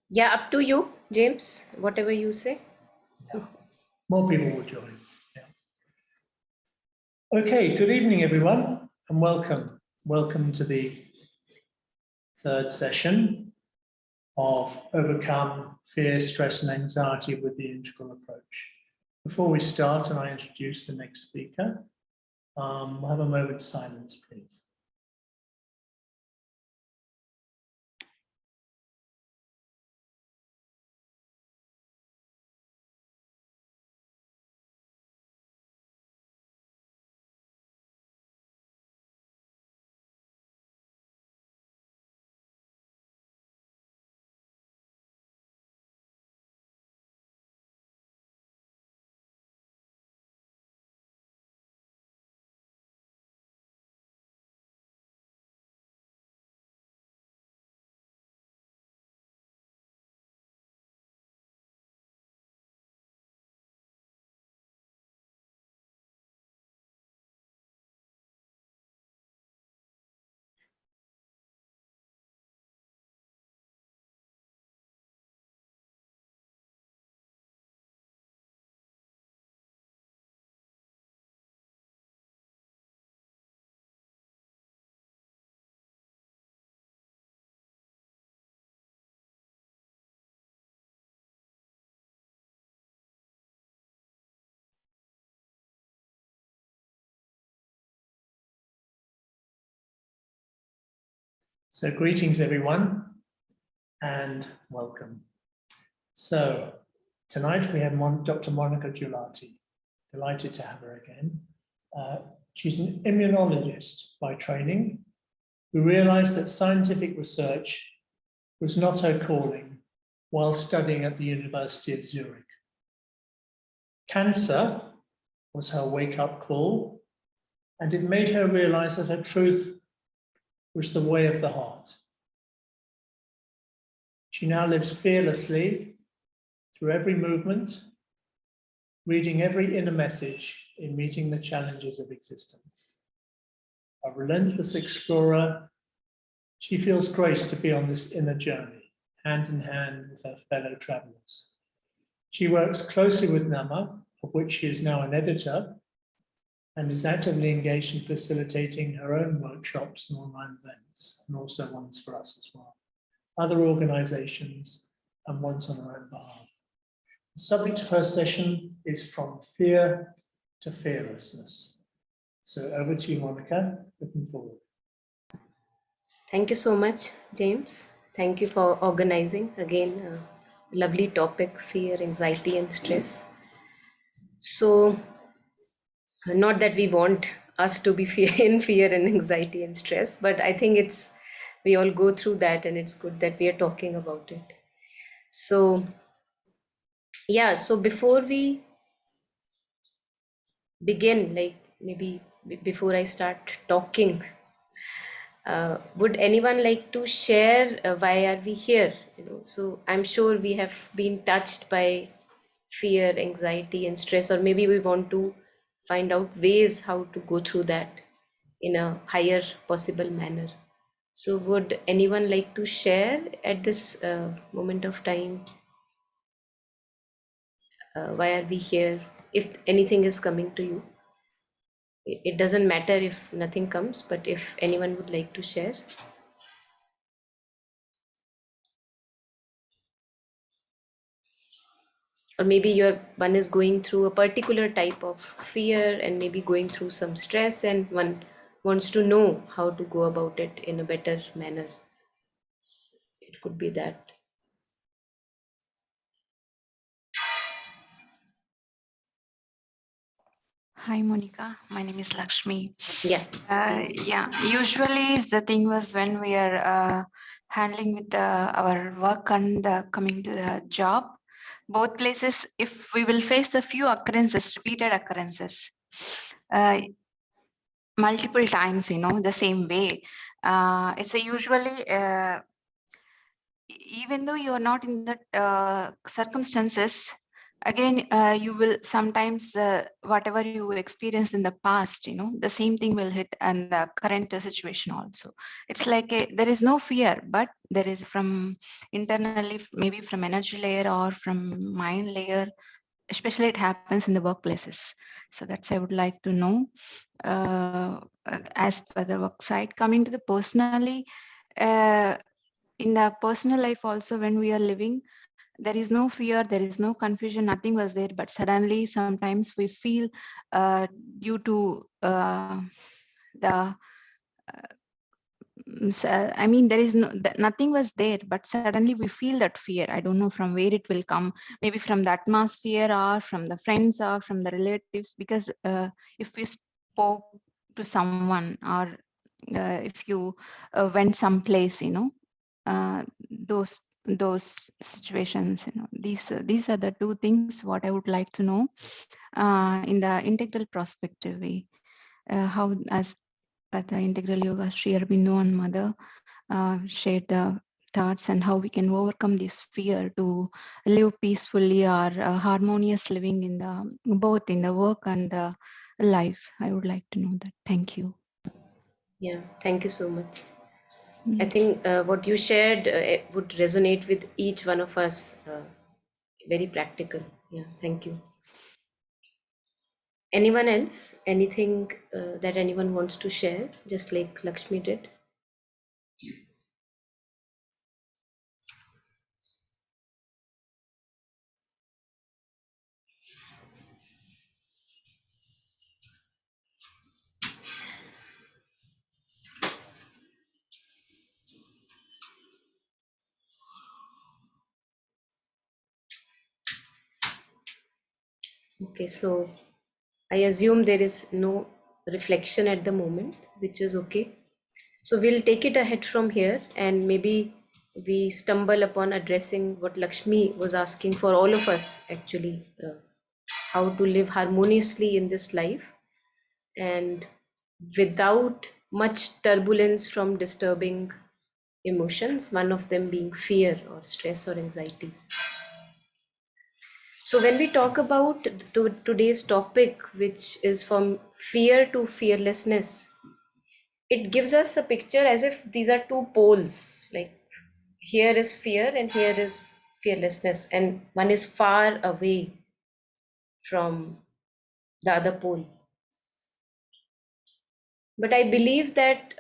Yeah, up to you, James, whatever you say. More people will join. Yeah. Okay, good evening, everyone, and welcome. Welcome to the third session of Overcome Fear, Stress, and Anxiety with the Integral Approach. Before we start and I introduce the next speaker, we'll have a moment's silence, please. So greetings, everyone, and welcome. So tonight we have Dr. Monica Giulati. Delighted to have her again. She's an immunologist by training who realized that scientific research was not her calling while studying at the University of Zurich. Cancer was her wake-up call, and it made her realize that her truth was the way of the heart. She now lives fearlessly through every movement, reading every inner message in meeting the challenges of existence. A relentless explorer, she feels grace to be on this inner journey, hand in hand with her fellow travelers. She works closely with NAMAH, of which she is now an editor, and is actively engaged in facilitating her own workshops and online events, and also ones for us as well, other organizations, and ones on her own behalf. The subject of her session is From Fear to Fearlessness. So over to you, Monica, looking forward. Thank you so much, James. Thank you for organizing. Again, a lovely topic, fear, anxiety, and stress. So, not that we want us to be in fear and anxiety and stress, but I think we all go through that, and it's good that we are talking about it. So, yeah, so before we begin, like maybe before I start talking, would anyone like to share why are we here? So I'm sure we have been touched by fear, anxiety, and stress, or maybe we want to find out ways how to go through that in a higher possible manner. So would anyone like to share at this moment of time? Why are we here? If anything is coming to you, it doesn't matter if nothing comes, but if anyone would like to share. Or maybe one is going through a particular type of fear and maybe going through some stress, and one wants to know how to go about it in a better manner. It could be that. Hi, Monica. My name is Lakshmi. Yeah. Usually the thing was when we are handling with our work and coming to the job, both places, if we will face the few occurrences, repeated occurrences, multiple times, the same way, it's usually, even though you are not in that circumstances, again, you will sometimes, whatever you experienced in the past, the same thing will hit and the current situation also. It's like there is no fear, but there is from internally, maybe from energy layer or from mind layer, especially it happens in the workplaces. So that's I would like to know. As per the work side, coming to the personally, uh, in the personal life also, when we are living, there is no fear, there is no confusion, nothing was there, but suddenly sometimes we feel, due to the I mean, there is nothing was there, but suddenly we feel that fear. I don't know from where it will come, maybe from the atmosphere or from the friends or from the relatives, because if we spoke to someone, or if you went someplace, those situations, these are the two things what I would like to know in the integral perspective way, how as per the integral yoga Sri Aurobindo and Mother shared the thoughts, and how we can overcome this fear to live peacefully or harmonious living in the both in the work and the life. I would like to know that. Thank you. Yeah, thank you so much. I Yeah. think what you shared would resonate with each one of us. Very practical. Yeah, thank you. Anyone else? Anything that anyone wants to share, just like Lakshmi did? Okay, so I assume there is no reflection at the moment, which is okay. So we'll take it ahead from here, and maybe we stumble upon addressing what Lakshmi was asking for all of us actually, how to live harmoniously in this life and without much turbulence from disturbing emotions, one of them being fear or stress or anxiety. So, when we talk about today's topic, which is from fear to fearlessness, it gives us a picture as if these are two poles. Like here is fear and here is fearlessness, and one is far away from the other pole. But I believe that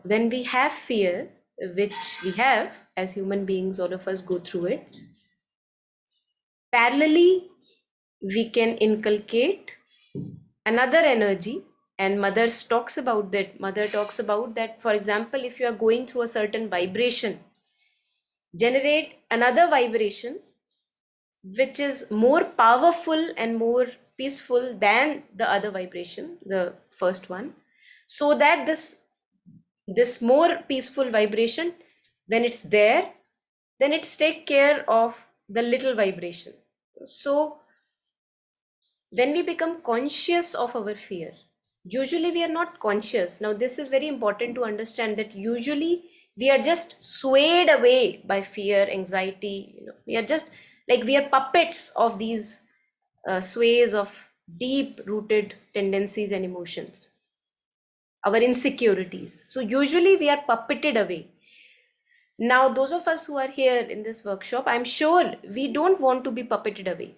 when we have fear, which we have as human beings, all of us go through it, parallelly, we can inculcate another energy. And mother talks about that, for example, if you are going through a certain vibration, generate another vibration which is more powerful and more peaceful than the other vibration, the first one, so that this more peaceful vibration, when it's there, then it's take care of the little vibration. So when we become conscious of our fear, usually we are not conscious. Now this is very important to understand, that usually we are just swayed away by fear, anxiety, we are just like we are puppets of these sways of deep rooted tendencies and emotions, our insecurities. So usually we are puppeted away. Now, those of us who are here in this workshop, I'm sure we don't want to be puppeted away.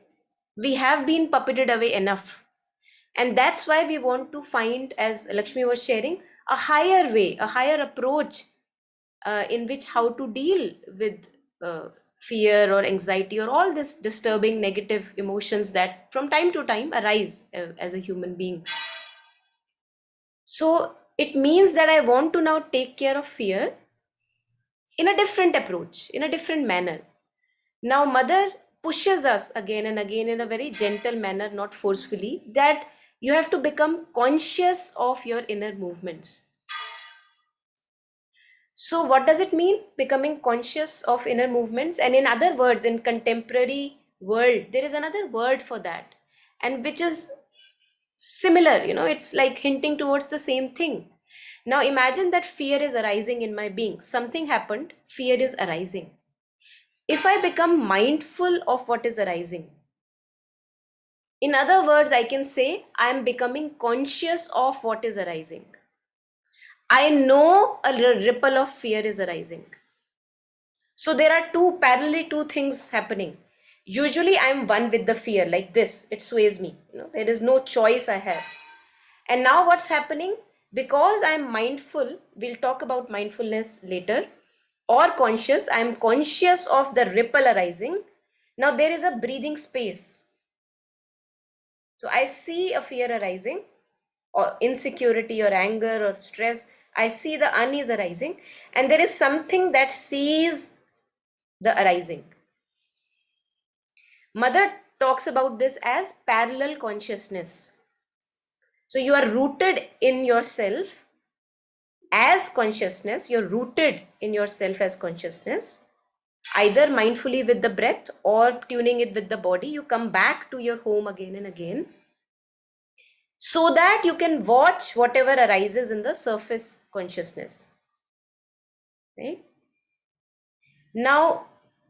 We have been puppeted away enough. And that's why we want to find, as Lakshmi was sharing, a higher way, a higher approach in which how to deal with fear or anxiety or all this disturbing negative emotions that from time to time arise as a human being. So it means that I want to now take care of fear in a different approach, in a different manner. Now, mother pushes us again and again in a very gentle manner, not forcefully, that you have to become conscious of your inner movements. So, what does it mean, becoming conscious of inner movements? And in other words, in contemporary world, there is another word for that, and which is similar. It's like hinting towards the same thing. Now, imagine that fear is arising in my being. Something happened, fear is arising. If I become mindful of what is arising, In other words, I can say I am becoming conscious of what is arising. I know a ripple of fear is arising. So there are parallelly two things happening. Usually I'm one with the fear, like this, it sways me. There is no choice I have. And now what's happening? Because I'm mindful, we'll talk about mindfulness later, or conscious, I'm conscious of the ripple arising. Now there is a breathing space. So I see a fear arising, or insecurity, or anger, or stress. I see the unease arising, and there is something that sees the arising. Mother talks about this as parallel consciousness. So you are rooted in yourself as consciousness, you're rooted in yourself as consciousness, either mindfully with the breath or tuning it with the body. You come back to your home again and again so that you can watch whatever arises in the surface consciousness. Right? Now,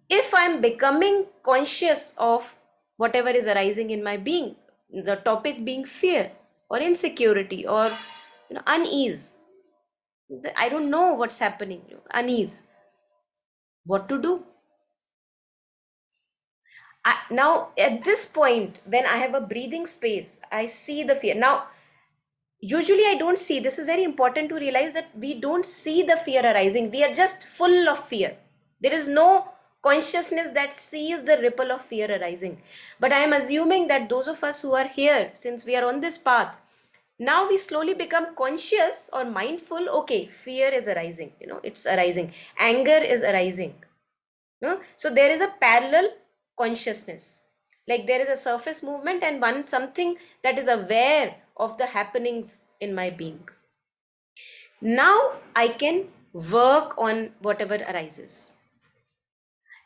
if I'm becoming conscious of whatever is arising in my being, the topic being fear or insecurity or unease, I don't know what's happening, unease, what to do? Now, at this point, when I have a breathing space, I see the fear. Now, usually I don't see, this is very important to realize that we don't see the fear arising. We are just full of fear. There is no consciousness that sees the ripple of fear arising. But I am assuming that those of us who are here, since we are on this path, now we slowly become conscious or mindful. Okay, fear is arising, it's arising. Anger is arising. No? So there is a parallel consciousness. Like there is a surface movement and something that is aware of the happenings in my being. Now I can work on whatever arises.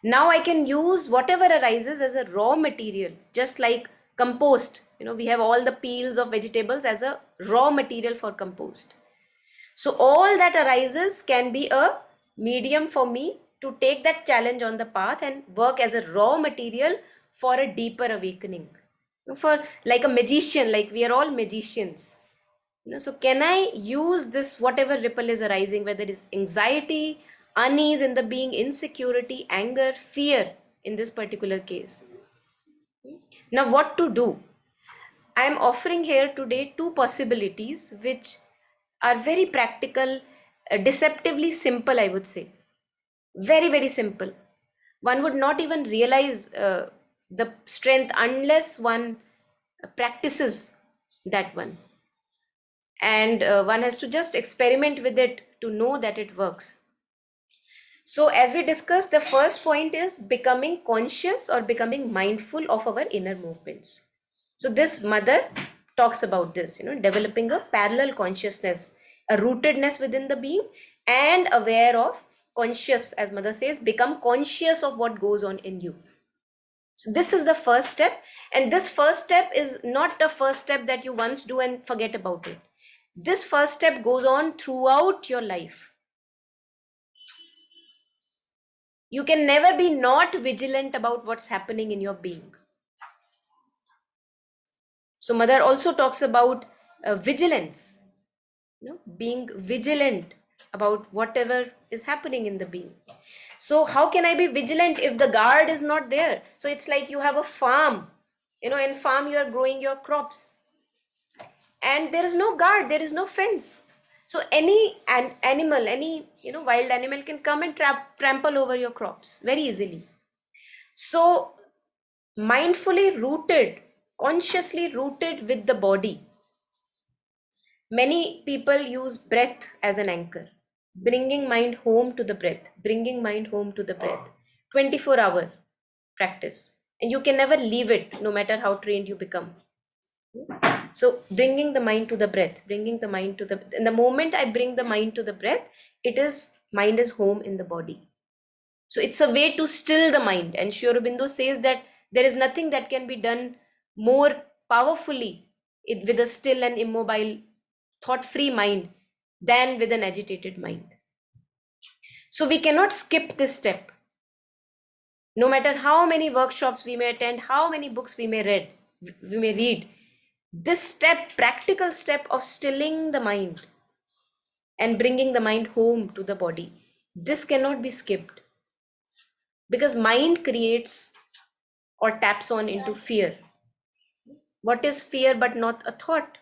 Now I can use whatever arises as a raw material, just like compost. We have all the peels of vegetables as a raw material for compost. So all that arises can be a medium for me to take that challenge on the path and work as a raw material for a deeper awakening. For like a magician, like we are all magicians. So can I use this, whatever ripple is arising, whether it's anxiety, unease in the being, insecurity, anger, fear in this particular case. Now what to do? I am offering here today two possibilities which are very practical, deceptively simple, I would say. Very, very simple. One would not even realize the strength unless one practices that one. And one has to just experiment with it to know that it works. So, as we discussed, the first point is becoming conscious or becoming mindful of our inner movements. So this mother talks about this, developing a parallel consciousness, a rootedness within the being, and aware of conscious, as mother says, become conscious of what goes on in you. So this is the first step. And this first step is not the first step that you once do and forget about it. This first step goes on throughout your life. You can never be not vigilant about what's happening in your being. So mother also talks about vigilance, being vigilant about whatever is happening in the being. So how can I be vigilant if the guard is not there? So it's like you have a farm, in farm you are growing your crops and there is no guard, there is no fence. So any animal, any wild animal can come and trample over your crops very easily. So mindfully rooted, consciously rooted with the body. Many people use breath as an anchor, bringing mind home to the breath, bringing mind home to the breath. 24-hour practice. And you can never leave it, no matter how trained you become. So bringing the mind to the breath, bringing the mind to in the moment I bring the mind to the breath, mind is home in the body. So it's a way to still the mind. And Sri Aurobindo says that there is nothing that can be done more powerfully with a still and immobile, thought-free mind than with an agitated mind. So we cannot skip this step. No matter how many workshops we may attend, how many books we may read, we may read. This step, practical step of stilling the mind and bringing the mind home to the body, this cannot be skipped, because mind creates or taps on into fear. What is fear but not a thought?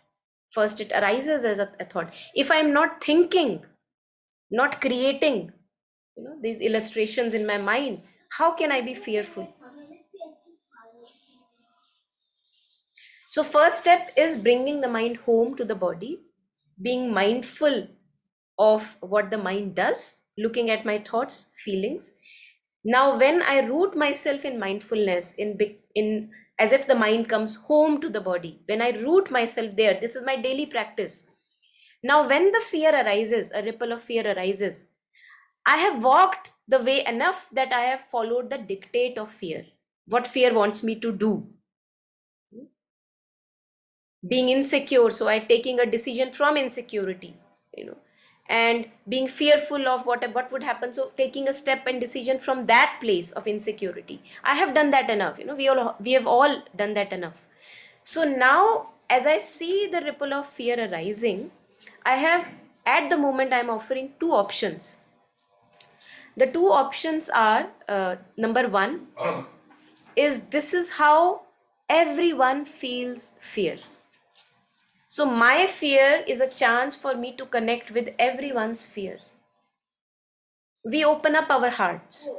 First, it arises as a thought. If I'm not thinking, not creating, these illustrations in my mind, how can I be fearful? So first step is bringing the mind home to the body, being mindful of what the mind does, looking at my thoughts, feelings. Now, when I root myself in mindfulness, in as if the mind comes home to the body, when I root myself there, this is my daily practice. Now, when the fear arises, a ripple of fear arises, I have walked the way enough that I have followed the dictate of fear, what fear wants me to do. Being insecure, so I taking a decision from insecurity, and being fearful of what would happen, so taking a step and decision from that place of insecurity. I have done that enough, we have all done that enough. So now, as I see the ripple of fear arising, I have, at the moment, I'm offering two options. The two options are, number one is, this is how everyone feels fear. So my fear is a chance for me to connect with everyone's fear. We open up our hearts.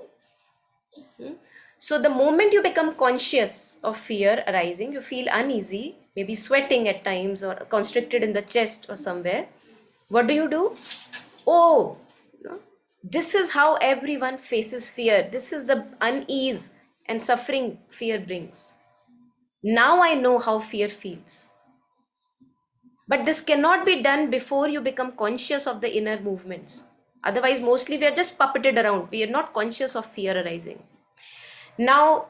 So the moment you become conscious of fear arising, you feel uneasy, maybe sweating at times or constricted in the chest or somewhere. What do? Oh, this is how everyone faces fear. This is the unease and suffering fear brings. Now I know how fear feels. But this cannot be done before you become conscious of the inner movements. Otherwise, mostly we are just puppeted around. We are not conscious of fear arising. Now,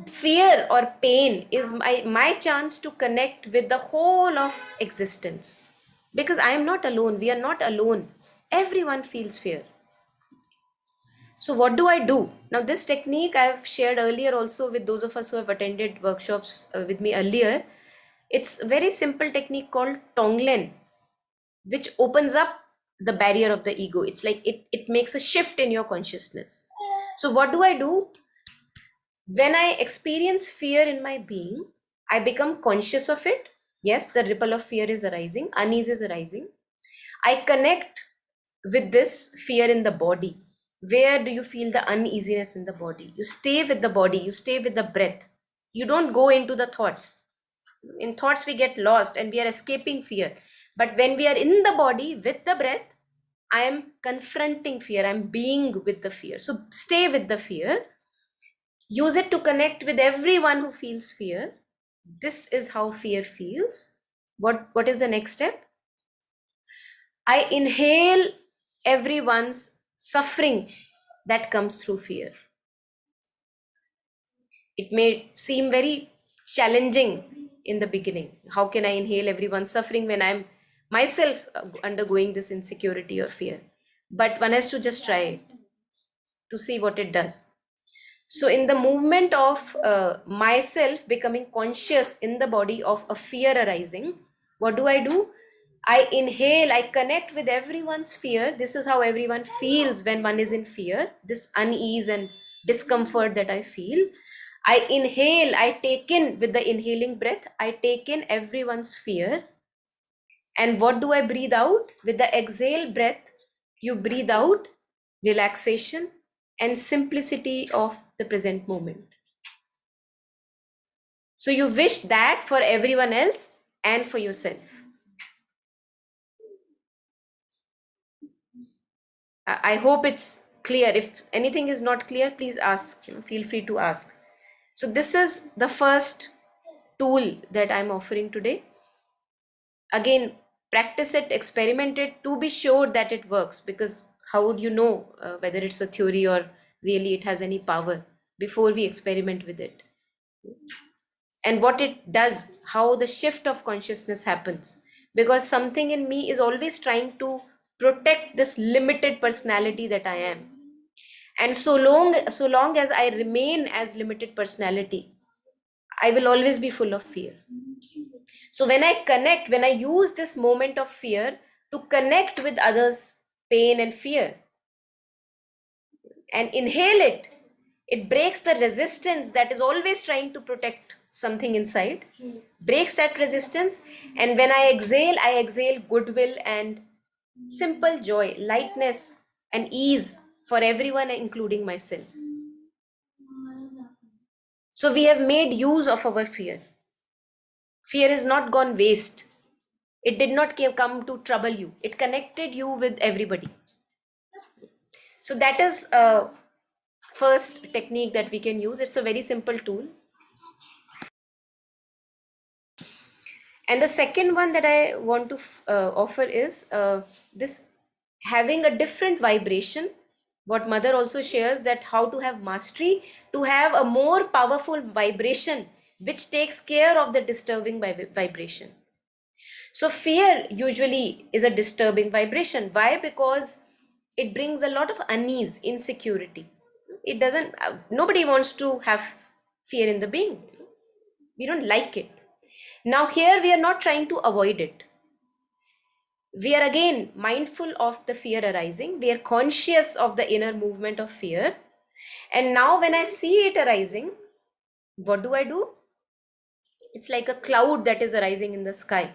fear or pain is my chance to connect with the whole of existence. Because I am not alone. We are not alone. Everyone feels fear. So what do I do? Now, this technique I have shared earlier also with those of us who have attended workshops with me earlier. It's a very simple technique called Tonglen, which opens up the barrier of the ego. It's like it makes a shift in your consciousness. So what do? When I experience fear in my being, I become conscious of it. Yes, the ripple of fear is arising, unease is arising. I connect with this fear in the body. Where do you feel the uneasiness in the body? You stay with the body, you stay with the breath. You don't go into the thoughts. In thoughts, we get lost and we are escaping fear. But when we are in the body with the breath, I am confronting fear, I'm being with the fear. So stay with the fear, use it to connect with everyone who feels fear. This is how fear feels. What is the next step? I inhale everyone's suffering that comes through fear. It may seem very challenging in the beginning. How can I inhale everyone's suffering when I'm myself undergoing this insecurity or fear? But one has to just try it to see what it does. So in the movement of myself becoming conscious in the body of a fear arising, what do? I inhale, I connect with everyone's fear. This is how everyone feels when one is in fear, this unease and discomfort that I feel. I inhale, I take in with the inhaling breath, I take in everyone's fear. And what do I breathe out? With the exhale breath, you breathe out relaxation and simplicity of the present moment. So you wish that for everyone else and for yourself. I hope it's clear. If anything is not clear, please ask. Feel free to ask. So this is the first tool that I'm offering today. Again, practice it, experiment it to be sure that it works, because how would you know whether it's a theory or really it has any power before we experiment with it? And what it does, how the shift of consciousness happens, because something in me is always trying to protect this limited personality that I am. And so long as I remain as limited personality, I will always be full of fear. So when I use this moment of fear to connect with others' pain and fear and inhale it, it breaks the resistance that is always trying to protect something inside, breaks that resistance. And when I exhale goodwill and simple joy, lightness, and ease for everyone, including myself. So we have made use of our fear. Fear is not gone waste. It did not come to trouble you. It connected you with everybody. So that is first technique that we can use. It's a very simple tool. And the second one that I want to offer is this having a different vibration. What Mother also shares, that how to have mastery, to have a more powerful vibration which takes care of the disturbing vibration. So fear usually is a disturbing vibration. Why? Because it brings a lot of unease, insecurity. It doesn't, nobody wants to have fear in the being. We don't like it. Now here we are not trying to avoid it. We are again mindful of the fear arising. We are conscious of the inner movement of fear. And now when I see it arising, what do? It's like a cloud that is arising in the sky.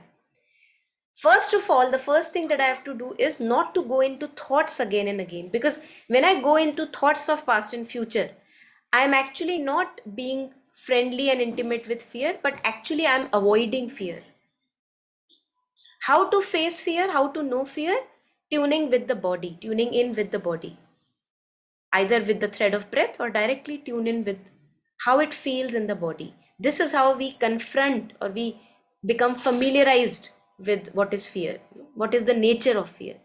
First of all, the first thing that I have to do is not to go into thoughts again and again. Because when I go into thoughts of past and future, I'm actually not being friendly and intimate with fear, but actually I'm avoiding fear. How to face fear? How to know fear? Tuning with the body, tuning in with the body. Either with the thread of breath or directly tune in with how it feels in the body. This is how we confront or we become familiarized with what is fear, what is the nature of fear.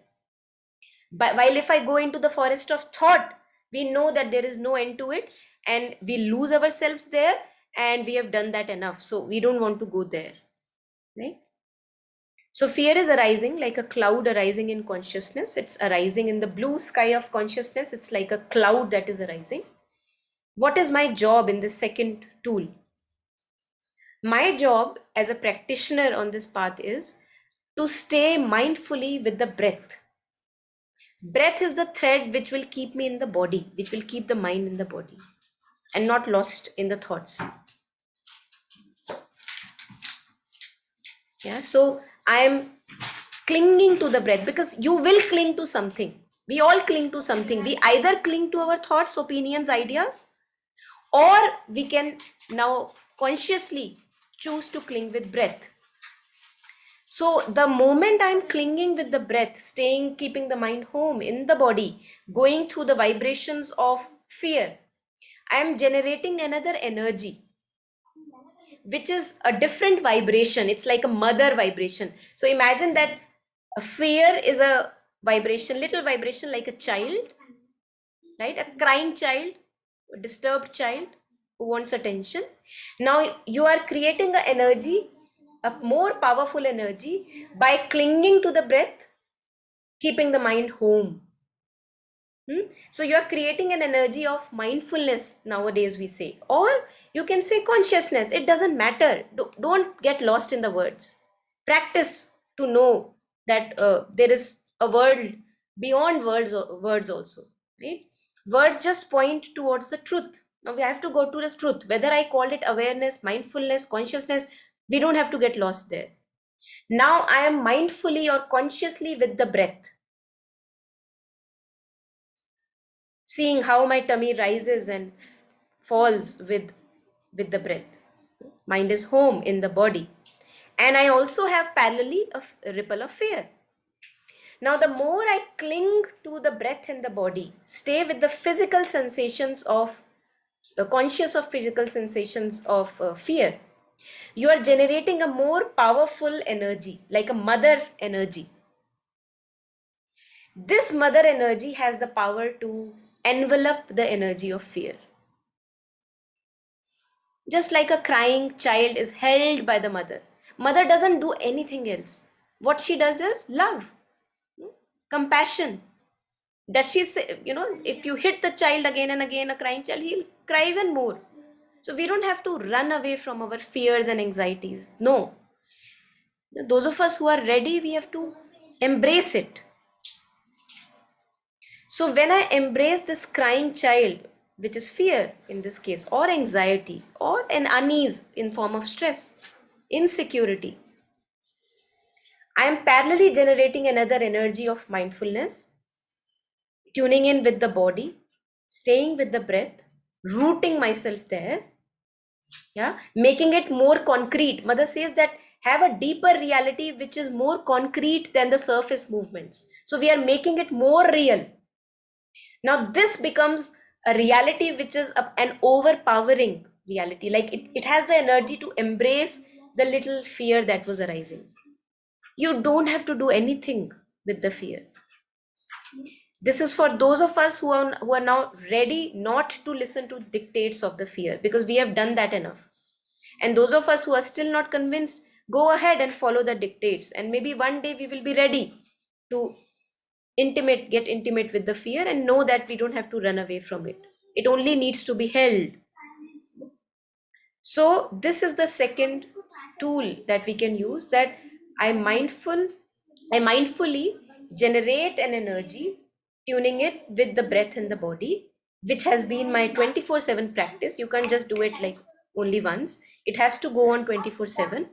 But while if I go into the forest of thought, we know that there is no end to it and we lose ourselves there, and we have done that enough. So we don't want to go there, right? So fear is arising like a cloud arising in consciousness. It's arising in the blue sky of consciousness. It's like a cloud that is arising. What is my job in this second tool? My job as a practitioner on this path is to stay mindfully with the breath. Breath is the thread which will keep me in the body, which will keep the mind in the body and not lost in the thoughts. Yeah, so I am clinging to the breath, because you will cling to something. We all cling to something. We either cling to our thoughts, opinions, ideas, or we can now consciously choose to cling with breath. So the moment I'm clinging with the breath, staying, keeping the mind home in the body, going through the vibrations of fear, I am generating another energy, which is a different vibration. It's like a mother vibration. So imagine that a fear is a vibration, little vibration like a child, right? A crying child, a disturbed child who wants attention. Now you are creating an energy, a more powerful energy, by clinging to the breath, keeping the mind home. So you are creating an energy of mindfulness, nowadays we say, or you can say consciousness. It doesn't matter. Don't get lost in the words. Practice to know that there is a world beyond words also, right? Words just point towards the truth. Now we have to go to the truth. Whether I call it awareness, mindfulness, consciousness, we don't have to get lost there. Now I am mindfully or consciously with the breath, seeing how my tummy rises and falls with the breath. Mind is home in the body. And I also have parallelly a ripple of fear. Now, the more I cling to the breath in the body, stay with the physical sensations of, conscious of physical sensations of fear, you are generating a more powerful energy, like a mother energy. This mother energy has the power to envelop the energy of fear. Just like a crying child is held by the mother. Mother doesn't do anything else. What she does is love, compassion. That she's, if you hit the child again and again, a crying child, he'll cry even more. So we don't have to run away from our fears and anxieties. No. Those of us who are ready, we have to embrace it. So when I embrace this crying child, which is fear in this case, or anxiety, or an unease in form of stress, insecurity, I am parallelly generating another energy of mindfulness, tuning in with the body, staying with the breath, rooting myself there, yeah, making it more concrete. Mother says that have a deeper reality which is more concrete than the surface movements. So we are making it more real. Now this becomes a reality which is an overpowering reality. Like it has the energy to embrace the little fear that was arising. You don't have to do anything with the fear. This is for those of us who are now ready not to listen to dictates of the fear, because we have done that enough. And those of us who are still not convinced, go ahead and follow the dictates, and maybe one day we will be ready to get intimate with the fear and know that we don't have to run away from it. It only needs to be held. So this is the second tool that we can use, that I mindfully generate an energy, tuning it with the breath in the body, which has been my 24/7 practice. You can't just do it like only once. It has to go on 24/7,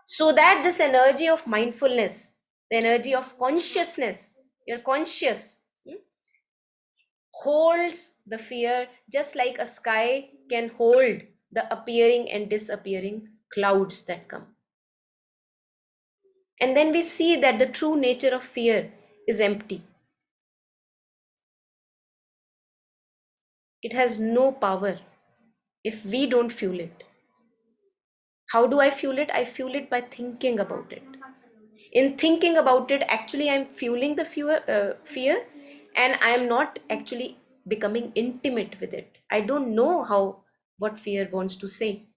so that this energy of mindfulness, the energy of consciousness, you're conscious, holds the fear, just like a sky can hold the appearing and disappearing clouds that come. And then we see that the true nature of fear is empty. It has no power if we don't fuel it. How do I fuel it? I fuel it by thinking about it. In thinking about it, actually I'm fueling the fear, and I'm not actually becoming intimate with it. I don't know what fear wants to say.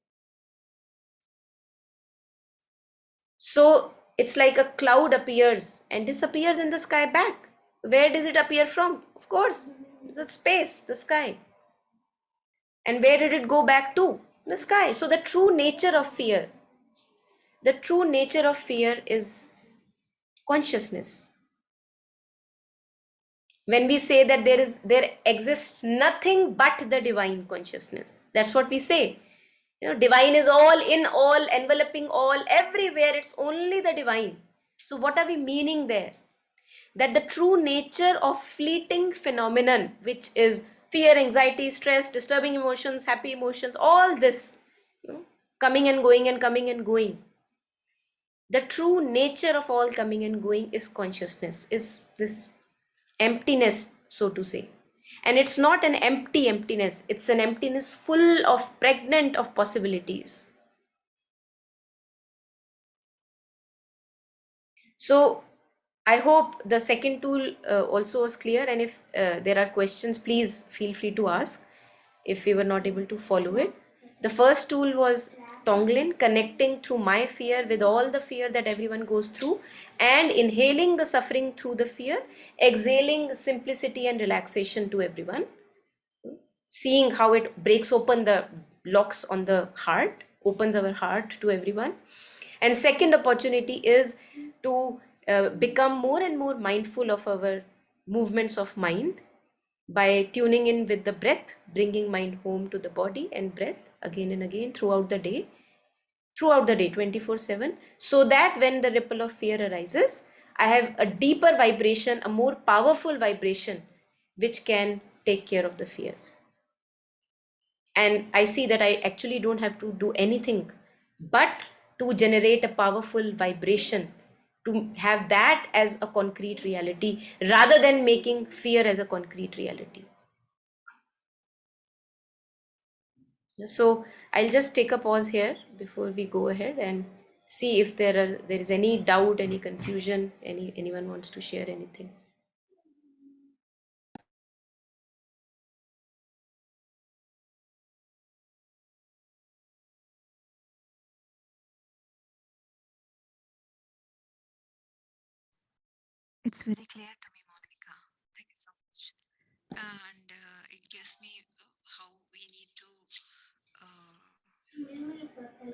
So it's like a cloud appears and disappears in the sky back. Where does it appear from? Of course, the space, the sky. And where did it go back to? The sky. So the true nature of fear, is consciousness. When we say that there exists nothing but the divine consciousness, that's what we say. Divine is all, in all, enveloping all, everywhere. It's only the divine. So what are we meaning there? That the true nature of fleeting phenomenon, which is fear, anxiety, stress, disturbing emotions, happy emotions, all this, coming and going and coming and going, the true nature of all coming and going is consciousness, is this emptiness, so to say. And it's not an empty emptiness, it's an emptiness full of, pregnant of possibilities. So I hope the second tool also was clear, and if there are questions, please feel free to ask if we were not able to follow it. The first tool was Tonglin, connecting through my fear with all the fear that everyone goes through, and inhaling the suffering through the fear, exhaling simplicity and relaxation to everyone, seeing how it breaks open the locks on the heart, opens our heart to everyone. And second opportunity is to become more and more mindful of our movements of mind by tuning in with the breath, bringing mind home to the body and breath again and again throughout the day 24/7, so that when the ripple of fear arises, I have a deeper vibration, a more powerful vibration, which can take care of the fear. And I see that I actually don't have to do anything but to generate a powerful vibration, to have that as a concrete reality rather than making fear as a concrete reality. So I'll just take a pause here before we go ahead and see if there is any doubt, any confusion, anyone wants to share anything. It's very clear to me, Monica. Thank you so much. And it gives me how we need to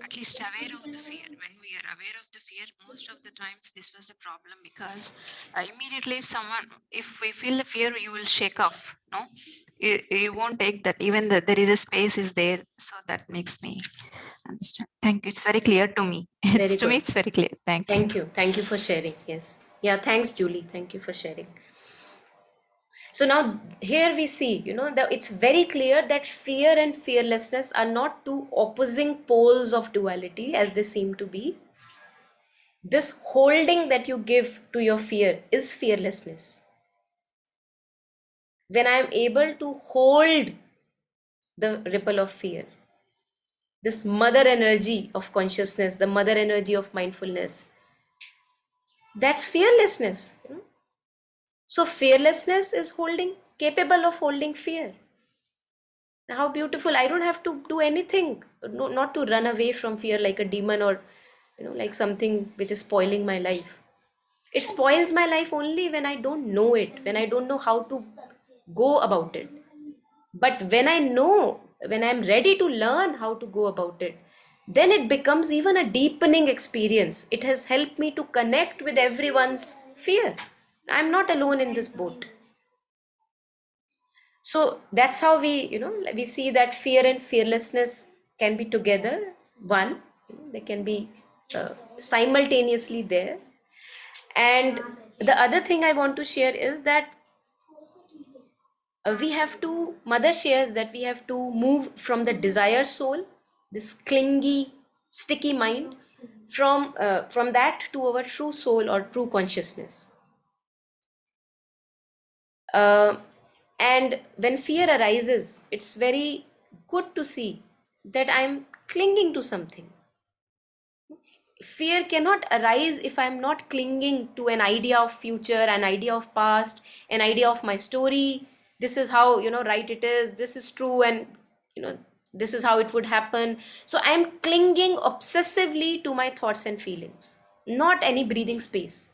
at least aware of the fear. When we are aware of the fear, most of the times this was the problem, because immediately if we feel the fear, you will shake off. No, you won't take that. Even there is a space is there, so that makes me understand. Thank you. It's very clear to me. Very To me, good. it's very clear. Thank you. Thank you. Thank you for sharing. Yes. Yeah, thanks, Julie. Thank you for sharing. So now here we see, that it's very clear that fear and fearlessness are not two opposing poles of duality as they seem to be. This holding that you give to your fear is fearlessness. When I am able to hold the ripple of fear, this mother energy of consciousness, the mother energy of mindfulness, that's fearlessness. So fearlessness is capable of holding fear. How beautiful. I don't have to do anything, no, not to run away from fear like a demon, or like something which is spoiling my life. It spoils my life only when I don't know it, when I don't know how to go about it. But when I know, when I'm ready to learn how to go about it, then it becomes even a deepening experience. It has helped me to connect with everyone's fear. I'm not alone in this boat. So that's how we see that fear and fearlessness can be together, one. They can be simultaneously there. And the other thing I want to share is that mother shares that we have to move from the desire soul, this clingy, sticky mind, from that to our true soul or true consciousness. Uh, and when fear arises, it's very good to see that I'm clinging to something. Fear cannot arise if I'm not clinging to an idea of future, an idea of past, an idea of my story. This is how, right it is, this is true, and, this is how it would happen. So I'm clinging obsessively to my thoughts and feelings, not any breathing space.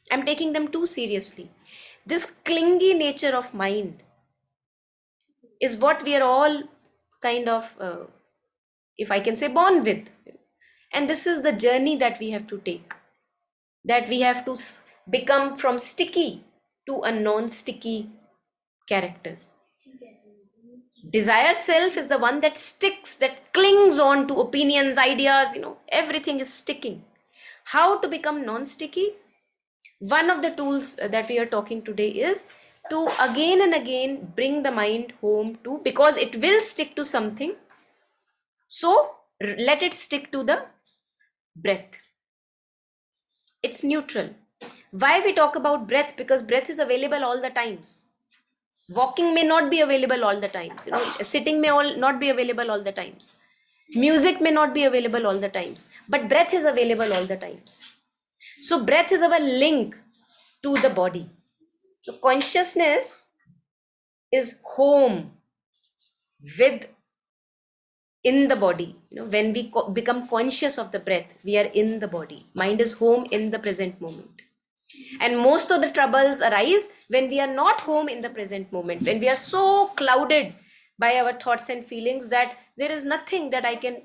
I'm taking them too seriously. This clingy nature of mind is what we are all kind of, if I can say, born with. And this is the journey that we have to take, that we have to become from sticky to a non-sticky character. Desire self is the one that sticks, that clings on to opinions, ideas, everything is sticking. How to become non-sticky? One of the tools that we are talking today is to again and again bring the mind home to, because it will stick to something, so let it stick to the breath. It's neutral. Why we talk about breath? Because breath is available all the times. Walking may not be available all the times. Sitting may not be available all the times. Music may not be available all the times. But breath is available all the times. So breath is our link to the body. So consciousness is home with in the body. When we become conscious of the breath, we are in the body. Mind is home in the present moment. And most of the troubles arise when we are not home in the present moment, when we are so clouded by our thoughts and feelings that there is nothing that I can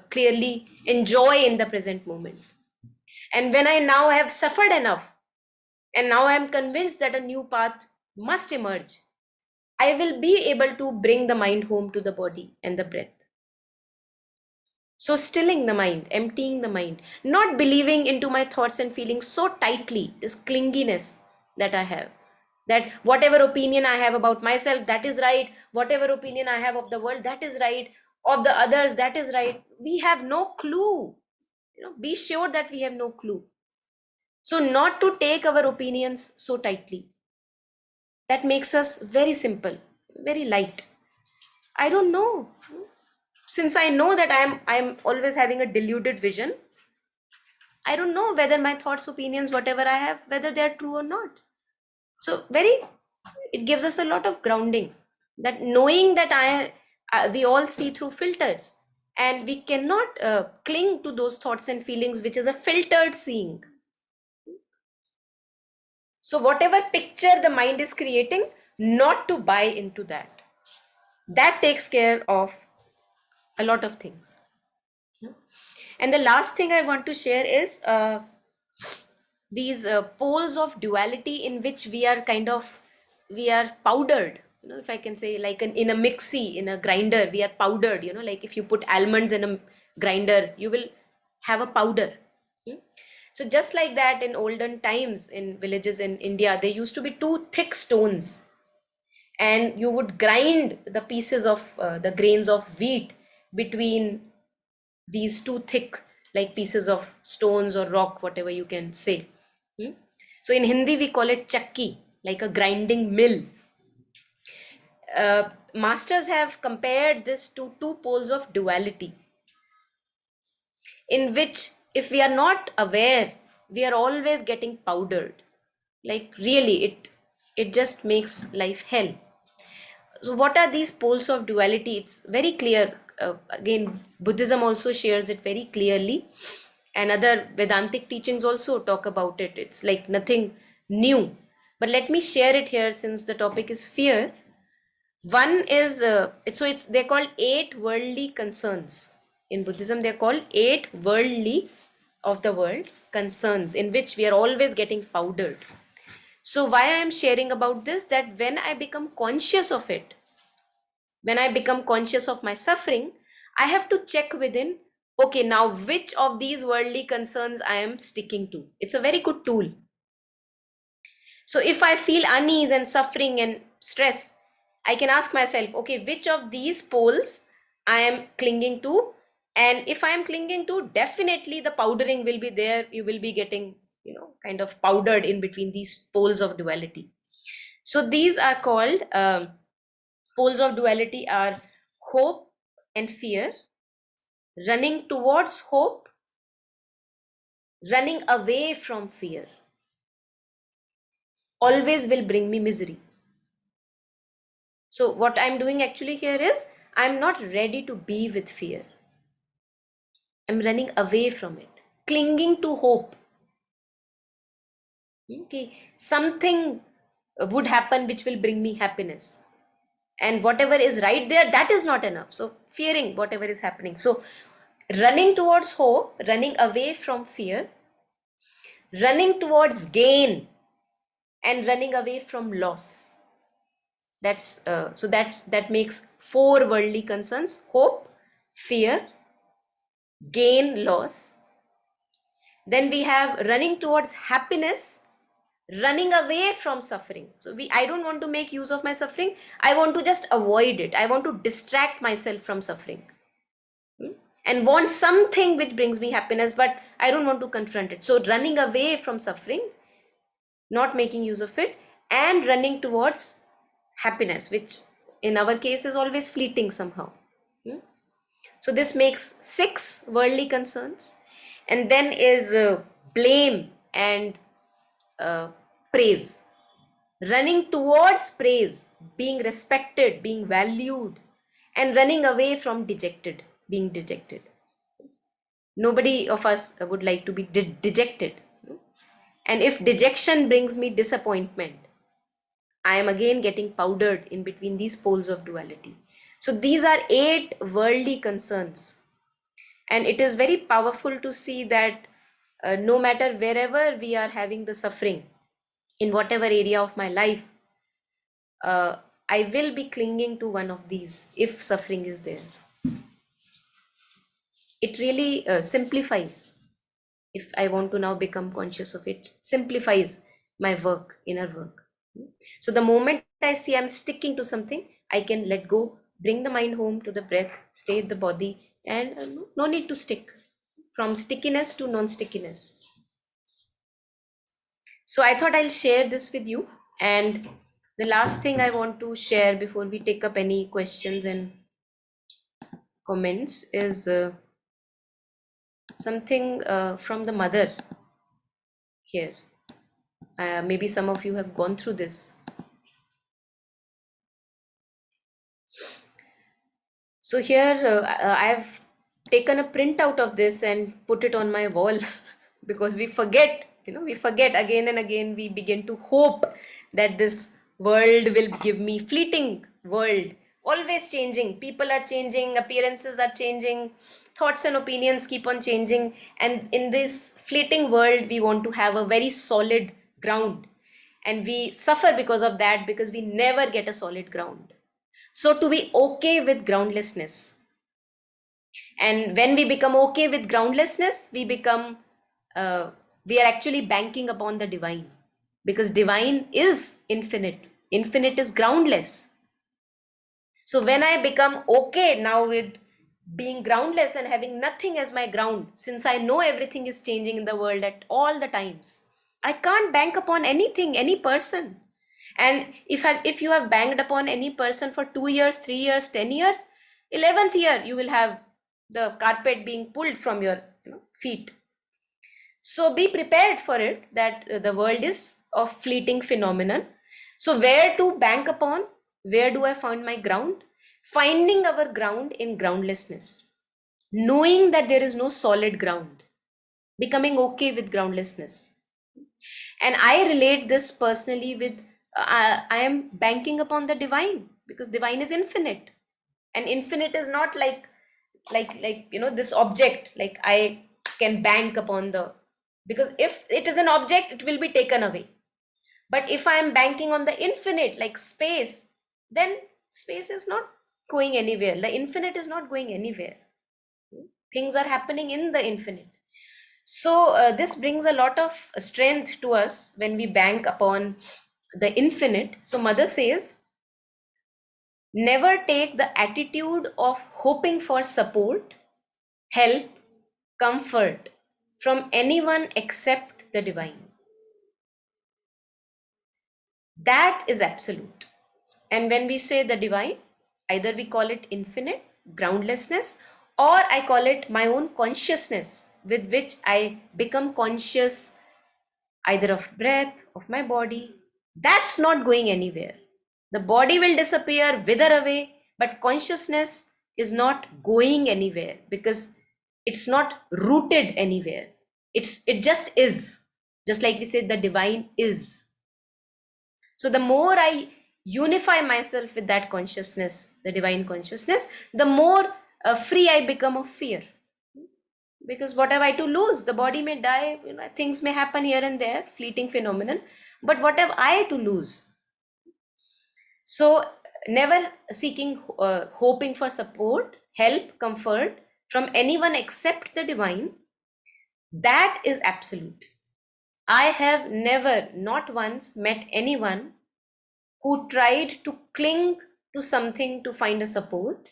clearly enjoy in the present moment. And when I now have suffered enough, and now I am convinced that a new path must emerge, I will be able to bring the mind home to the body and the breath. So stilling the mind, emptying the mind, not believing into my thoughts and feelings so tightly, this clinginess that I have, that whatever opinion I have about myself, that is right, whatever opinion I have of the world, that is right, of the others, that is right. We have no clue. Be sure that we have no clue. So not to take our opinions so tightly. That makes us very simple, very light. I don't know. Since I know that I'm always having a deluded vision, I don't know whether my thoughts, opinions, whatever I have, whether they are true or not. So it gives us a lot of grounding, that knowing that we all see through filters, and we cannot cling to those thoughts and feelings, which is a filtered seeing. So whatever picture the mind is creating, not to buy into that. That takes care of a lot of things. And the last thing I want to share is these poles of duality in which we are powdered, if I can say, like in a mixie, in a grinder, we are powdered, like if you put almonds in a grinder, you will have a powder. Hmm? So just like that, in olden times, in villages in India, there used to be two thick stones, and you would grind the pieces of the grains of wheat between these two thick, like pieces of stones or rock, whatever you can say. Hmm? So in Hindi we call it chakki, like a grinding mill. Masters have compared this to two poles of duality, in which if we are not aware, we are always getting powdered. Like really, it just makes life hell. So what are these poles of duality? It's very clear. Again, Buddhism also shares it very clearly, and other Vedantic teachings also talk about it. It's like nothing new. But let me share it here, since the topic is fear. One is it's they're called eight worldly concerns. In Buddhism, they're called eight worldly, of the world, concerns, in which we are always getting powdered. So why I am sharing about this, that when I become conscious of it, when I become conscious of my suffering, I have to check within, okay, now which of these worldly concerns I am sticking to. It's a very good tool. So if I feel unease and suffering and stress, I can ask myself, okay, which of these poles I am clinging to? And if I am clinging to, definitely the powdering will be there. You will be getting, kind of powdered in between these poles of duality. So these are called poles of duality are hope and fear, running towards hope, running away from fear. Always will bring me misery. So what I'm doing actually here is, I'm not ready to be with fear. I'm running away from it, clinging to hope. Okay, something would happen which will bring me happiness. And whatever is right there, that is not enough. So fearing whatever is happening. So running towards hope, running away from fear, running towards gain, and running away from loss. That makes four worldly concerns: hope, fear, gain, loss. Then we have running towards happiness, running away from suffering. So I don't want to make use of my suffering. I want to just avoid it. I want to distract myself from suffering. And want something which brings me happiness, but I don't want to confront it. So running away from suffering, not making use of it, and running towards happiness, which in our case is always fleeting somehow. So this makes six worldly concerns. And then is blame and praise. Running towards praise, being respected, being valued, and running away from being dejected. Nobody of us would like to be dejected. And if dejection brings me disappointment, I am again getting powdered in between these poles of duality. So these are eight worldly concerns. And it is very powerful to see that no matter wherever we are having the suffering, in whatever area of my life, I will be clinging to one of these if suffering is there. It really simplifies. If I want to now become conscious of it, simplifies my work, inner work. So the moment I see I'm sticking to something, I can let go, bring the mind home to the breath, stay in the body, and no need to stick. From stickiness to non-stickiness. So I thought I'll share this with you. And the last thing I want to share before we take up any questions and comments is something from the mother here. Maybe some of you have gone through this. So here I've taken a printout of this and put it on my wall because we forget, we forget again and again. We begin to hope that this world will give me, fleeting world always changing. People are changing, appearances are changing, thoughts and opinions keep on changing. And in this fleeting world, we want to have a very solid ground. And we suffer because of that, because we never get a solid ground. So to be okay with groundlessness, and when we become okay with groundlessness, we are actually banking upon the divine, because divine is infinite. Infinite is groundless. So when I become okay now with being groundless and having nothing as my ground, since I know everything is changing in the world at all the times, I can't bank upon anything, any person. And if you have banked upon any person for 2 years, 3 years, 10 years, 11th year you will have the carpet being pulled from your feet. So be prepared for it, that the world is of fleeting phenomenon. So where to bank upon? Where do I find my ground? Finding our ground in groundlessness, knowing that there is no solid ground, becoming okay with groundlessness. And I relate this personally with I am banking upon the divine, because divine is infinite, and infinite is not like this object, like I can bank upon the, because if it is an object, it will be taken away. But if I am banking on the infinite, like space, then space is not going anywhere. The infinite is not going anywhere. Things are happening in the infinite. So this brings a lot of strength to us when we bank upon the infinite. So Mother says, never take the attitude of hoping for support, help, comfort from anyone except the divine. That is absolute. And when we say the divine, either we call it infinite, groundlessness, or I call it my own consciousness, with which I become conscious either of breath, of my body. That's not going anywhere. The body will disappear, wither away, but consciousness is not going anywhere, because it's not rooted anywhere. It just is. Just like we said, the divine is. So the more I unify myself with that consciousness, the divine consciousness, the more free I become of fear. Because what have I to lose? The body may die, things may happen here and there, fleeting phenomenon, but what have I to lose? So never seeking, hoping for support, help, comfort from anyone except the divine, that is absolute. I have never, not once, met anyone who tried to cling to something to find a support.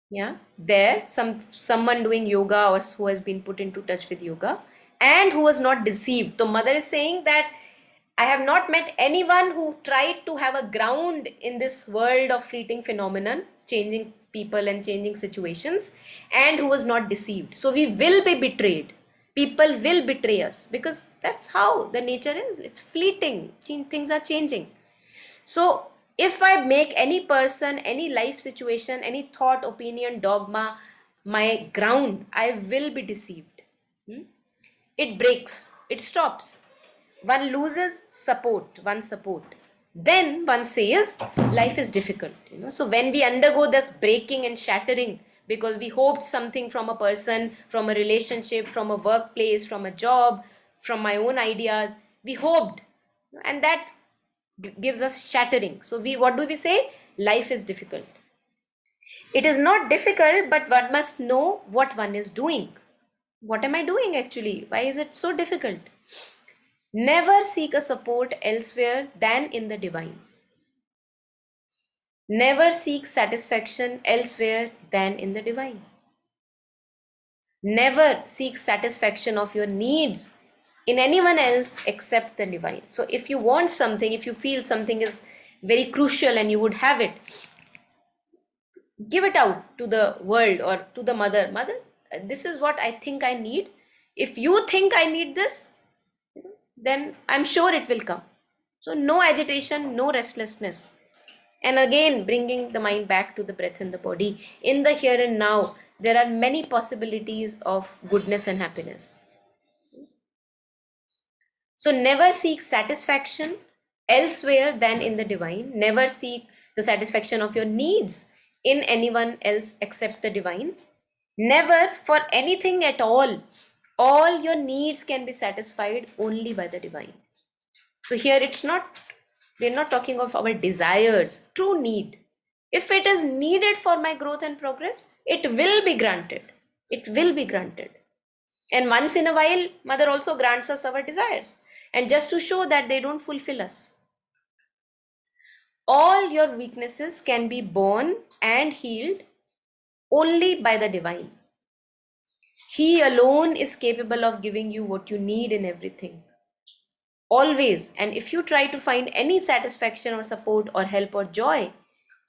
Yeah, there someone doing yoga, or who has been put into touch with yoga, and who was not deceived. So Mother is saying that I have not met anyone who tried to have a ground in this world of fleeting phenomenon, changing people and changing situations, and who was not deceived. So we will be betrayed. People will betray us, because that's how the nature is. It's fleeting. Things are changing. So if I make any person, any life situation, any thought, opinion, dogma my ground, I will be deceived. It breaks, it stops. One loses support, one support. Then one says life is difficult. So when we undergo this breaking and shattering, because we hoped something from a person, from a relationship, from a workplace, from a job, from my own ideas, we hoped, and that gives us shattering. So what do we say? Life is difficult. It is not difficult, but one must know what one is doing. What am I doing actually? Why is it so difficult? Never seek a support elsewhere than in the divine. Never seek satisfaction elsewhere than in the divine. Never seek satisfaction of your needs in anyone else except the divine. So if you want something, if you feel something is very crucial and you would have it, give it out to the world or to the mother. Mother, this is what I think I need. If you think I need this, then I'm sure it will come. So no agitation, no restlessness. And again, bringing the mind back to the breath and the body. In the here and now, there are many possibilities of goodness and happiness. So never seek satisfaction elsewhere than in the divine. Never seek the satisfaction of your needs in anyone else except the divine. Never for anything at all. All your needs can be satisfied only by the divine. So here we're not talking of our desires, true need. If it is needed for my growth and progress, it will be granted. It will be granted. And once in a while, Mother also grants us our desires. And just to show that they don't fulfill us. All your weaknesses can be born and healed only by the divine. He alone is capable of giving you what you need in everything. Always. And if you try to find any satisfaction or support or help or joy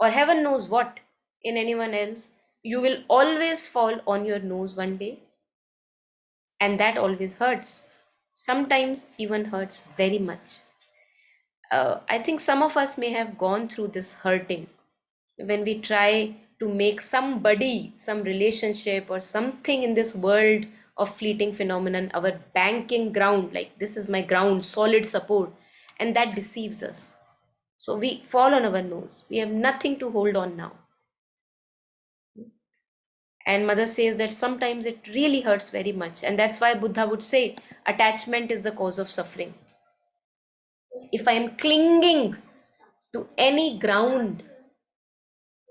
or heaven knows what in anyone else, you will always fall on your nose one day. And that always hurts. Sometimes even hurts very much. I think some of us may have gone through this hurting when we try to make somebody, some relationship or something in this world of fleeting phenomenon our banking ground, like this is my ground, solid support, and that deceives us. So we fall on our nose. We have nothing to hold on now. And Mother says that sometimes it really hurts very much. And that's why Buddha would say attachment is the cause of suffering. If I am clinging to any ground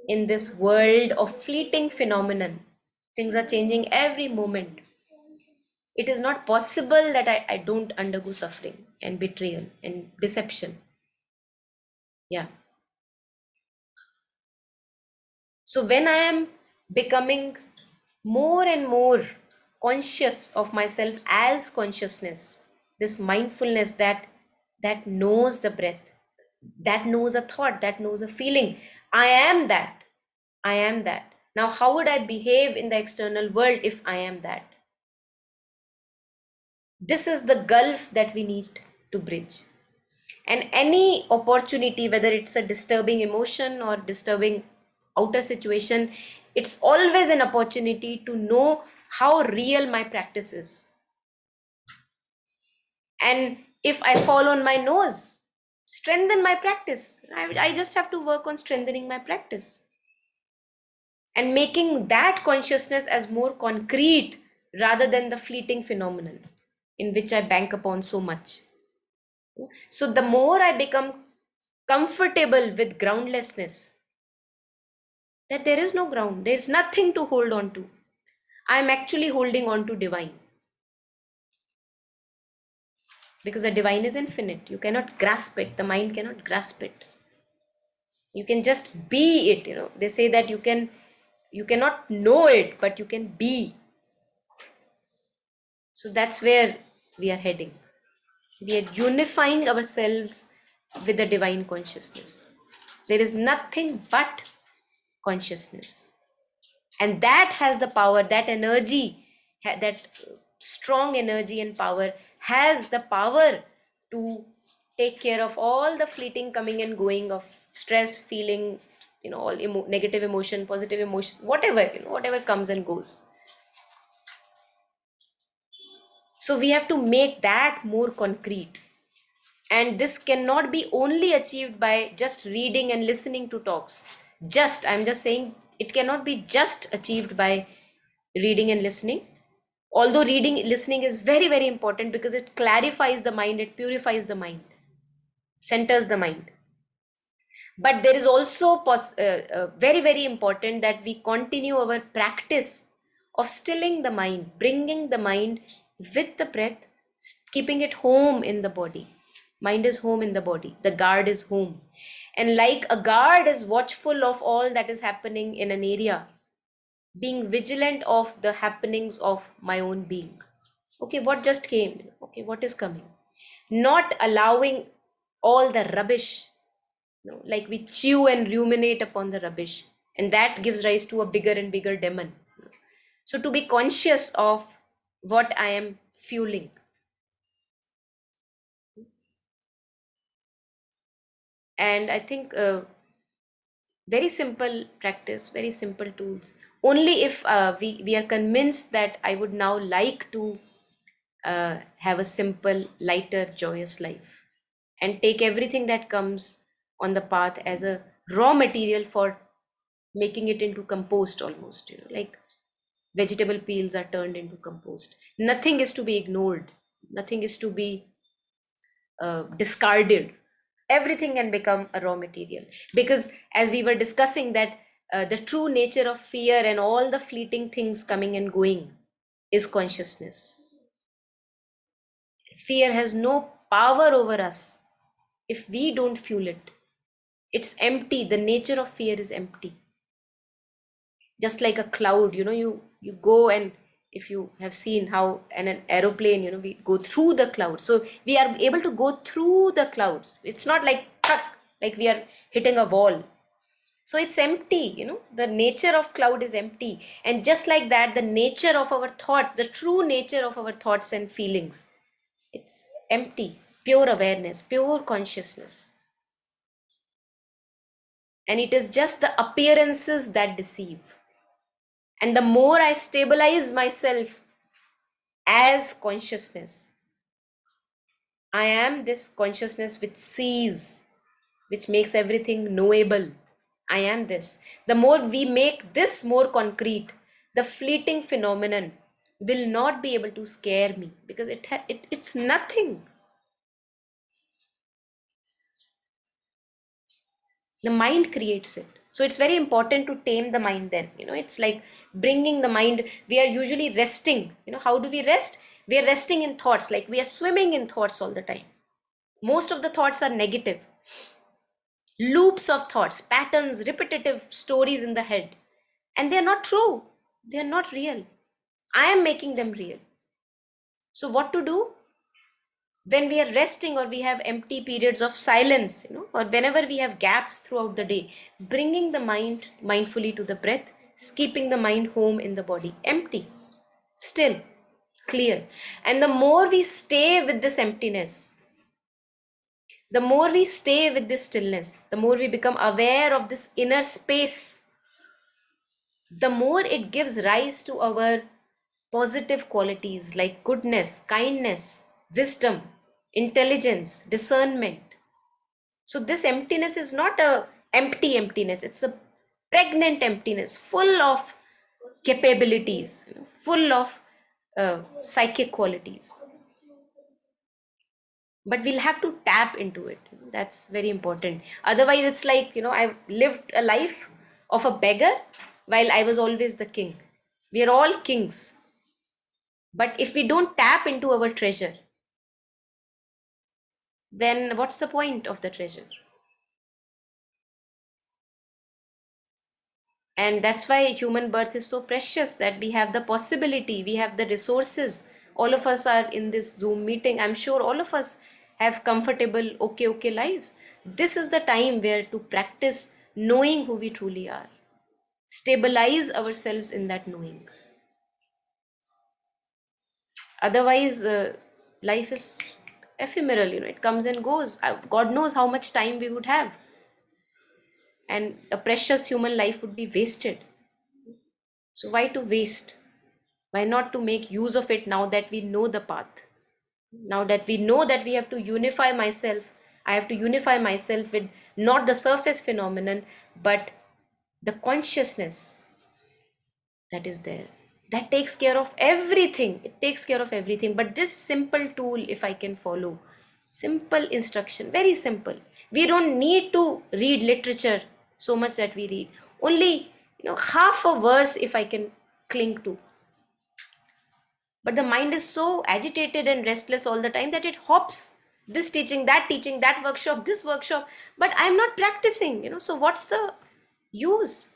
in this world of fleeting phenomenon, things are changing every moment. It is not possible that I don't undergo suffering and betrayal and deception. Yeah. So when I am becoming more and more conscious of myself as consciousness, this mindfulness that knows the breath, that knows a thought, that knows a feeling, I am that. I am that. Now, how would I behave in the external world if I am that? This is the gulf that we need to bridge. And any opportunity, whether it's a disturbing emotion or disturbing outer situation, it's always an opportunity to know how real my practice is. And if I fall on my nose, strengthen my practice. I just have to work on strengthening my practice and making that consciousness as more concrete rather than the fleeting phenomenon in which I bank upon so much. So the more I become comfortable with groundlessness, that there is no ground, there is nothing to hold on to. I am actually holding on to divine. Because the divine is infinite. You cannot grasp it. The mind cannot grasp it. You can just be it. They say that you cannot know it, but you can be. So that's where we are heading. We are unifying ourselves with the divine consciousness. There is nothing but consciousness. And that has the power, that energy, that strong energy and power has the power to take care of all the fleeting coming and going of stress, feeling, all negative emotion, positive emotion, whatever, whatever comes and goes. So we have to make that more concrete. And this cannot be only achieved by just reading and listening to talks. I'm just saying it cannot be just achieved by reading and listening. Although listening is very, very important because it clarifies the mind, it purifies the mind, centers the mind. But there is also very, very important that we continue our practice of stilling the mind, bringing the mind with the breath, keeping it home in the body. Mind is home in the body. The guard is home. And like a guard is watchful of all that is happening in an area, being vigilant of the happenings of my own being. Okay, what just came? Okay, what is coming? Not allowing all the rubbish, like we chew and ruminate upon the rubbish, and that gives rise to a bigger and bigger demon. So to be conscious of what I am fueling. And I think very simple practice, very simple tools. Only if we are convinced that I would now like to have a simple, lighter, joyous life and take everything that comes on the path as a raw material for making it into compost almost, like vegetable peels are turned into compost. Nothing is to be ignored, nothing is to be discarded. Everything can become a raw material, because as we were discussing that the true nature of fear and all the fleeting things coming and going is consciousness. Fear has no power over us if we don't fuel it. It's empty. The nature of fear is empty. Just like a cloud, you go, and if you have seen how in an aeroplane, we go through the clouds. So we are able to go through the clouds. It's not like like we are hitting a wall. So it's empty, the nature of cloud is empty. And just like that, the nature of our thoughts, the true nature of our thoughts and feelings, it's empty. Pure awareness, pure consciousness. And it is just the appearances that deceive. And the more I stabilize myself as consciousness, I am this consciousness which sees, which makes everything knowable. I am this. The more we make this more concrete, the fleeting phenomenon will not be able to scare me, because it's nothing. The mind creates it. So it's very important to tame the mind then. It's like bringing the mind. We are usually resting. How do we rest? We are resting in thoughts, like we are swimming in thoughts all the time. Most of the thoughts are negative. Loops of thoughts, patterns, repetitive stories in the head. And they're not true. They're not real. I am making them real. So what to do? When we are resting, or we have empty periods of silence, or whenever we have gaps throughout the day, bringing the mind mindfully to the breath, keeping the mind home in the body, empty, still, clear. And the more we stay with this emptiness, the more we stay with this stillness, the more we become aware of this inner space, the more it gives rise to our positive qualities like goodness, kindness, wisdom, intelligence, discernment. So this emptiness is not a empty emptiness, it's a pregnant emptiness, full of capabilities, full of psychic qualities. But we'll have to tap into it. That's very important. Otherwise, it's like, I've lived a life of a beggar while I was always the king. We are all kings. But if we don't tap into our treasure, then what's the point of the treasure? And that's why human birth is so precious, that we have the possibility, we have the resources. All of us are in this Zoom meeting. I'm sure all of us have comfortable, okay lives. This is the time where to practice knowing who we truly are. Stabilize ourselves in that knowing. Otherwise, life is ephemeral, it comes and goes. God knows how much time we would have. And a precious human life would be wasted. So why to waste? Why not to make use of it now that we know the path? Now that we know that we have to unify myself, I have to unify myself with not the surface phenomenon, but the consciousness that is there. That takes care of everything. It takes care of everything. But this simple tool, if I can follow, simple instruction, very simple. We don't need to read literature so much that we read. Only, half a verse if I can cling to. But the mind is so agitated and restless all the time that it hops. This teaching, that workshop, this workshop. But I'm not practicing, so what's the use?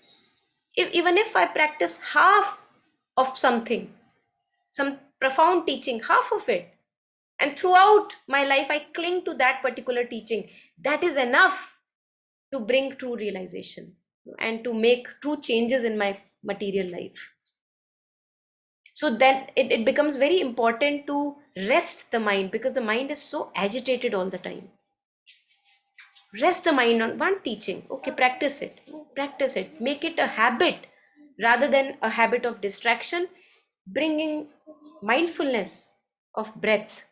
Even if I practice half of something, some profound teaching, half of it, and throughout my life I cling to that particular teaching, that is enough to bring true realization and to make true changes in my material life. So then it becomes very important to rest the mind, because the mind is so agitated all the time. Rest the mind on one teaching. Okay, practice it, make it a habit rather than a habit of distraction. Bringing mindfulness of breath,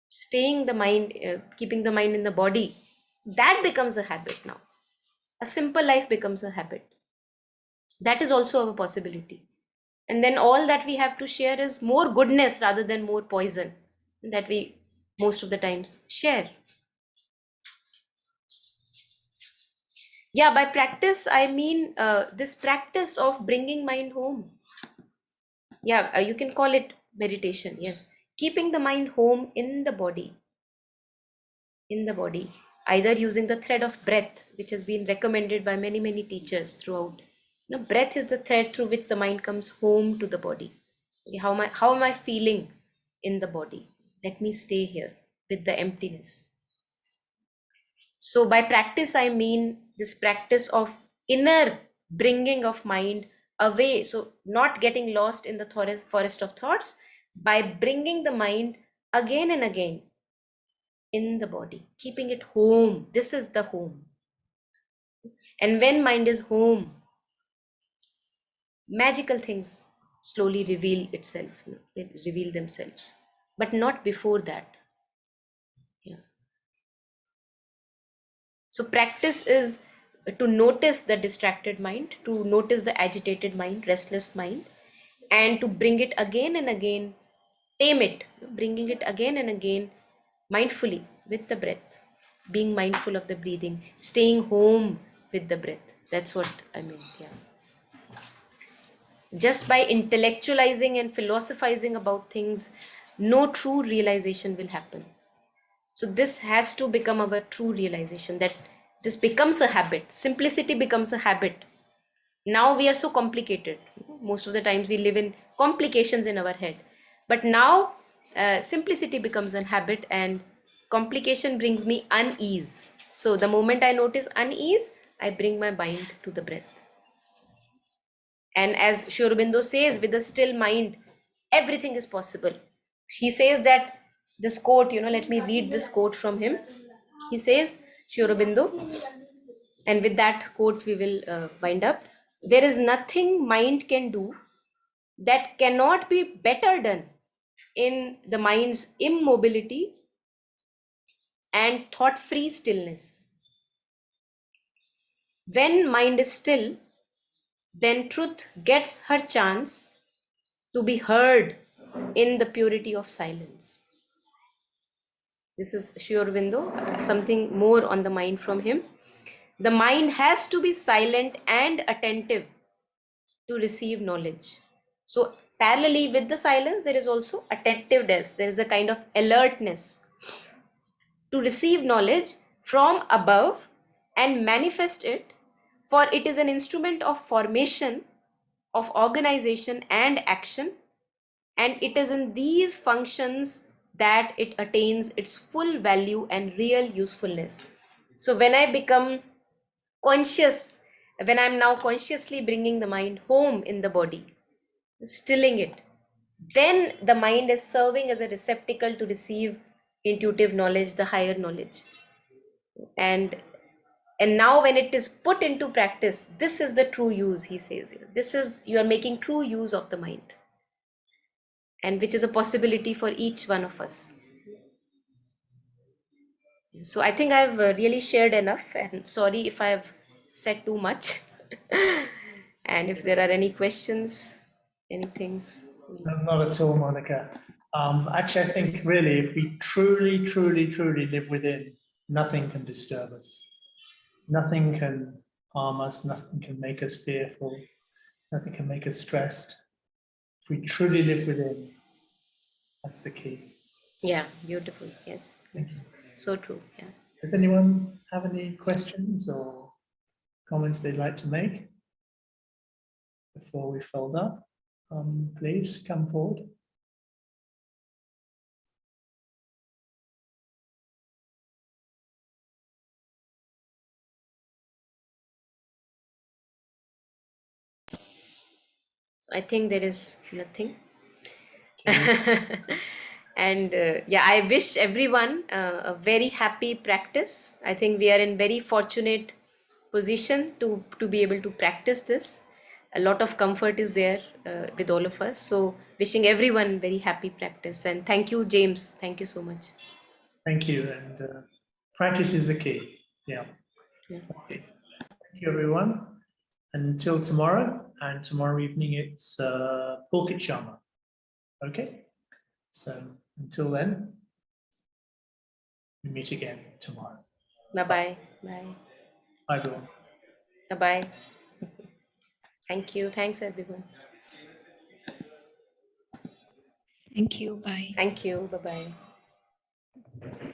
staying the mind, keeping the mind in the body, that becomes a habit now. a simple life becomes a habit. That is also a possibility. And then all that we have to share is more goodness rather than more poison that we most of the times share. Yeah, by practice, I mean this practice of bringing mind home. Yeah, you can call it meditation. Yes, keeping the mind home in the body, either using the thread of breath, which has been recommended by many teachers throughout. Breath is the thread through which the mind comes home to the body. Okay, how am I feeling in the body? Let me stay here with the emptiness. So by practice, I mean this practice of inner bringing of mind away. So not getting lost in the forest of thoughts, by bringing the mind again and again in the body, keeping it home. This is the home. And when mind is home, magical things slowly reveal itself. They reveal themselves, but not before that. Yeah. So practice is to notice the distracted mind, to notice the agitated mind, restless mind, and to bring it again and again, tame it, bringing it again and again mindfully with the breath, being mindful of the breathing, staying home with the breath. That's what I mean. Yeah. Just by intellectualizing and philosophizing about things, no true realization will happen. So this has to become our true realization, that this becomes a habit. Simplicity becomes a habit. Now we are so complicated. Most of the times we live in complications in our head. But now simplicity becomes a habit, and complication brings me unease. So the moment I notice unease, I bring my mind to the breath. And as Sri Aurobindo says, with a still mind, everything is possible. He says that this quote, let me read this quote from him. He says, Sri Aurobindo, and with that quote we will wind up. There is nothing mind can do that cannot be better done in the mind's immobility and thought-free stillness. When mind is still, then truth gets her chance to be heard in the purity of silence. This is Sri Aurobindo, something more on the mind from him. The mind has to be silent and attentive to receive knowledge. So parallelly with the silence, there is also attentiveness. There is a kind of alertness to receive knowledge from above and manifest it, for it is an instrument of formation, of organization and action, and it is in these functions that it attains its full value and real usefulness. So when I become conscious, when I'm now consciously bringing the mind home in the body, stilling it, then the mind is serving as a receptacle to receive intuitive knowledge, the higher knowledge. And now when it is put into practice, this is the true use, he says. This is, you are making true use of the mind, and which is a possibility for each one of us. So I think I've really shared enough, and sorry if I've said too much. And if there are any questions, any things. No, not at all, Monica. Actually, I think really, if we truly live within, nothing can disturb us. Nothing can harm us. Nothing can make us fearful. Nothing can make us stressed. If we truly live within, that's the key. Yeah, beautiful. Yes, yes. So true. Yeah. Does anyone have any questions or comments they'd like to make before we fold up? Please come forward. So I think there is nothing. And yeah, I wish everyone a very happy practice. I think we are in very fortunate position to be able to practice this. A lot of comfort is there with all of us. So wishing everyone very happy practice. And thank you, James. Thank you so much. Thank you. And practice is the key. Yeah. Yeah. Practice. you, everyone. Until tomorrow, and tomorrow evening it's Pulkit Sharma. Okay, so until then, we meet again tomorrow. Bye-bye. Bye. Bye, everyone. Bye-bye. Thank you. Thanks, everyone. Thank you. Bye. Thank you. Bye-bye.